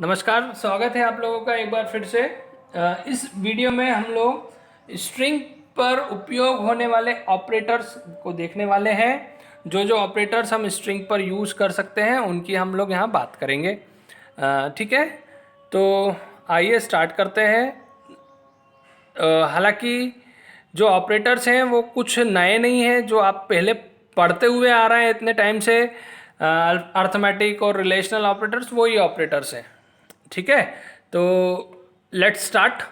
नमस्कार, स्वागत है आप लोगों का एक बार फिर से। इस वीडियो में हम लोग स्ट्रिंग पर उपयोग होने वाले ऑपरेटर्स को देखने वाले हैं। जो जो ऑपरेटर्स हम स्ट्रिंग पर यूज़ कर सकते हैं उनकी हम लोग यहाँ बात करेंगे। ठीक है, तो आइए स्टार्ट करते हैं। हालांकि जो ऑपरेटर्स हैं वो कुछ नए नहीं हैं, जो आप पहले पढ़ते हुए आ रहे हैं इतने टाइम से। अर्थमेटिक और रिलेशनल ऑपरेटर्स वही ऑपरेटर्स हैं। ठीक है, तो लेट्स स्टार्ट।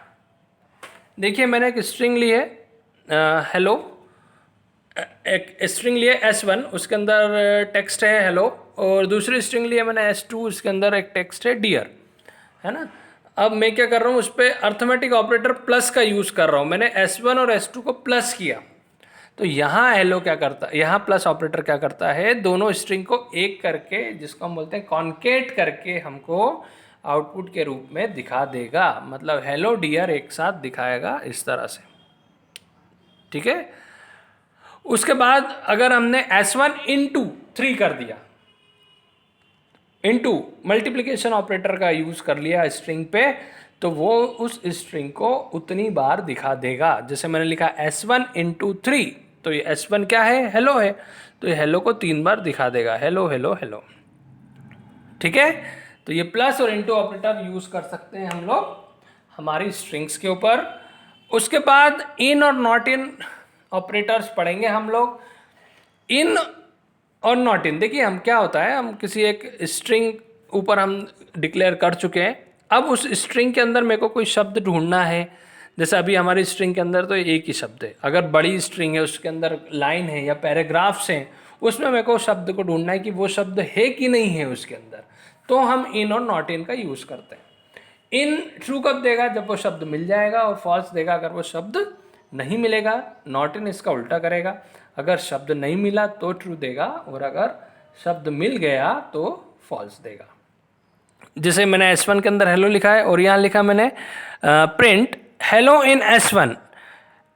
देखिए, मैंने एक स्ट्रिंग ली है हेलो, एक स्ट्रिंग ली है S1, उसके अंदर टेक्स्ट है हेलो, और दूसरी स्ट्रिंग ली है मैंने S2, उसके अंदर एक टेक्स्ट है डियर, है ना। अब मैं क्या कर रहा हूँ, उस पर अर्थमेटिक ऑपरेटर प्लस का यूज़ कर रहा हूँ। मैंने S1 और S2 को प्लस किया, तो यहाँ हेलो क्या करता है, यहाँ प्लस ऑपरेटर क्या करता है, दोनों स्ट्रिंग को एक करके, जिसको हम बोलते हैं कॉन्केट करके, हमको आउटपुट के रूप में दिखा देगा। मतलब हेलो डियर एक साथ दिखाएगा इस तरह से। ठीक है, उसके बाद अगर हमने S1 इंटू 3 कर दिया, इंटू मल्टीप्लिकेशन ऑपरेटर का यूज़ कर लिया स्ट्रिंग पे, तो वो उस स्ट्रिंग को उतनी बार दिखा देगा। जैसे मैंने लिखा S1 इंटू 3, तो ये S1 क्या है, हेलो है, तो ये हेलो को 3 बार दिखा देगा, हेलो हेलो हेलो। ठीक है, तो ये प्लस और इंटू ऑपरेटर यूज़ कर सकते हैं हम लोग हमारी स्ट्रिंग्स के ऊपर। उसके बाद इन और नॉट इन ऑपरेटर्स पढ़ेंगे हम लोग। इन और नॉट इन, देखिए हम क्या होता है, हम किसी एक स्ट्रिंग ऊपर हम डिक्लेयर कर चुके हैं। अब उस स्ट्रिंग के अंदर मेरे को कोई शब्द ढूंढना है। जैसे अभी हमारी स्ट्रिंग के अंदर तो एक ही शब्द है, अगर बड़ी स्ट्रिंग है उसके अंदर लाइन है या पैराग्राफ्स हैं, उसमें मेरे को शब्द को ढूंढना है कि वो शब्द है कि नहीं है उसके अंदर, तो हम इन और नॉट इन का यूज़ करते हैं। इन ट्रू कब देगा, जब वो शब्द मिल जाएगा, और फॉल्स देगा अगर वो शब्द नहीं मिलेगा। नॉट इन इसका उल्टा करेगा, अगर शब्द नहीं मिला तो ट्रू देगा, और अगर शब्द मिल गया तो फॉल्स देगा। जैसे मैंने S1 के अंदर हेलो लिखा है, और यहाँ लिखा मैंने प्रिंट हेलो इन S1।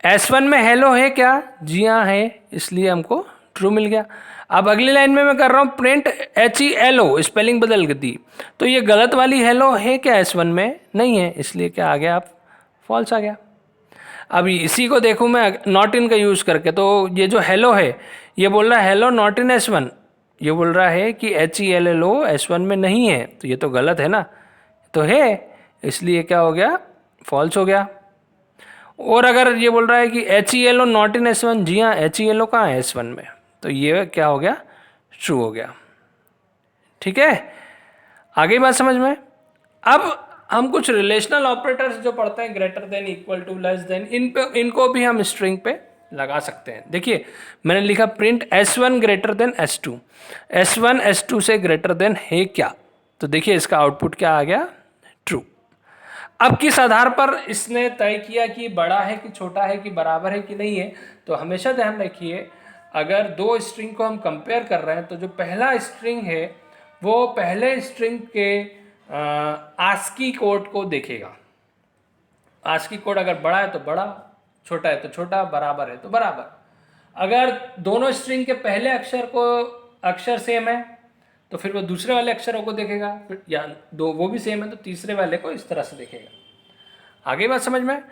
S1 में हेलो है क्या, जी हाँ है, इसलिए हमको ट्रू मिल गया। अब अगली लाइन में मैं कर रहा हूँ प्रिंट HELO, स्पेलिंग बदल दी, तो ये गलत वाली हेलो है क्या S1 में, नहीं है, इसलिए क्या आ गया, आप फॉल्स आ गया। अब इसी को देखूँ मैं नॉट इन का यूज़ करके, तो ये जो हेलो है ये बोल रहा है हेलो नॉट इन S1, ये बोल रहा है कि HELLO S1 में नहीं है, तो ये तो गलत है ना, तो है, इसलिए क्या हो गया, फॉल्स हो गया। और अगर ये बोल रहा है कि HELO नॉट इन S1, जी हाँ HELO कहाँ है S1 में, तो ये क्या हो गया, ट्रू हो गया। ठीक है, आगे बात समझ में। अब हम कुछ रिलेशनल ऑपरेटर्स जो पढ़ते हैं, greater than, equal to, less than, इनको भी हम स्ट्रिंग पे लगा सकते हैं। देखिए मैंने लिखा print S1 greater than S2, S1 S2 से ग्रेटर देन है क्या, तो देखिए इसका आउटपुट क्या आ गया, ट्रू। अब किस आधार पर इसने तय किया कि बड़ा है कि छोटा है कि बराबर है कि नहीं है, तो हमेशा ध्यान रखिए, अगर दो स्ट्रिंग को हम कंपेयर कर रहे हैं, तो जो पहला स्ट्रिंग है वो पहले स्ट्रिंग के आस्की कोड को देखेगा। आस्की कोड अगर बड़ा है तो बड़ा, छोटा है तो छोटा, बराबर है तो बराबर। अगर दोनों स्ट्रिंग के पहले अक्षर सेम है, तो फिर वो दूसरे वाले अक्षरों को देखेगा, फिर या दो वो भी सेम है तो तीसरे वाले को इस तरह से देखेगा। आगे बात समझ में।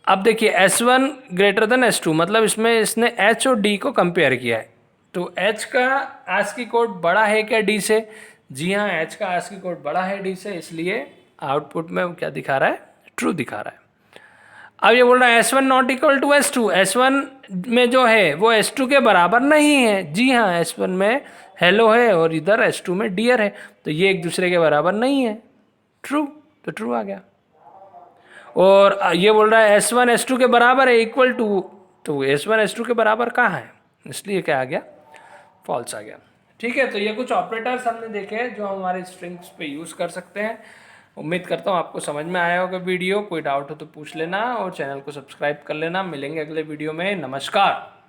अब देखिए S1 ग्रेटर देन S2, मतलब इसमें इसने H और D को कंपेयर किया है, तो H का आस्की कोड बड़ा है क्या D से, जी हाँ H का आस्की कोड बड़ा है D से, इसलिए आउटपुट में क्या दिखा रहा है, ट्रू दिखा रहा है। अब ये बोल रहा है S1 not equal to S2, S1 में जो है वो S2 के बराबर नहीं है, जी हाँ S1 में हेलो है और इधर S2 में डियर है, तो ये एक दूसरे के बराबर नहीं है, ट्रू, तो ट्रू आ गया। और ये बोल रहा है S1 S2 के बराबर है, इक्वल टू, तो S1 S2 के बराबर कहाँ है, इसलिए क्या आ गया, फॉल्स आ गया। ठीक है, तो ये कुछ ऑपरेटर्स हमने देखे जो हमारे स्ट्रिंग्स पे यूज़ कर सकते हैं। उम्मीद करता हूँ आपको समझ में आया होगा वीडियो। कोई डाउट हो तो पूछ लेना, और चैनल को सब्सक्राइब कर लेना। मिलेंगे अगले वीडियो में, नमस्कार।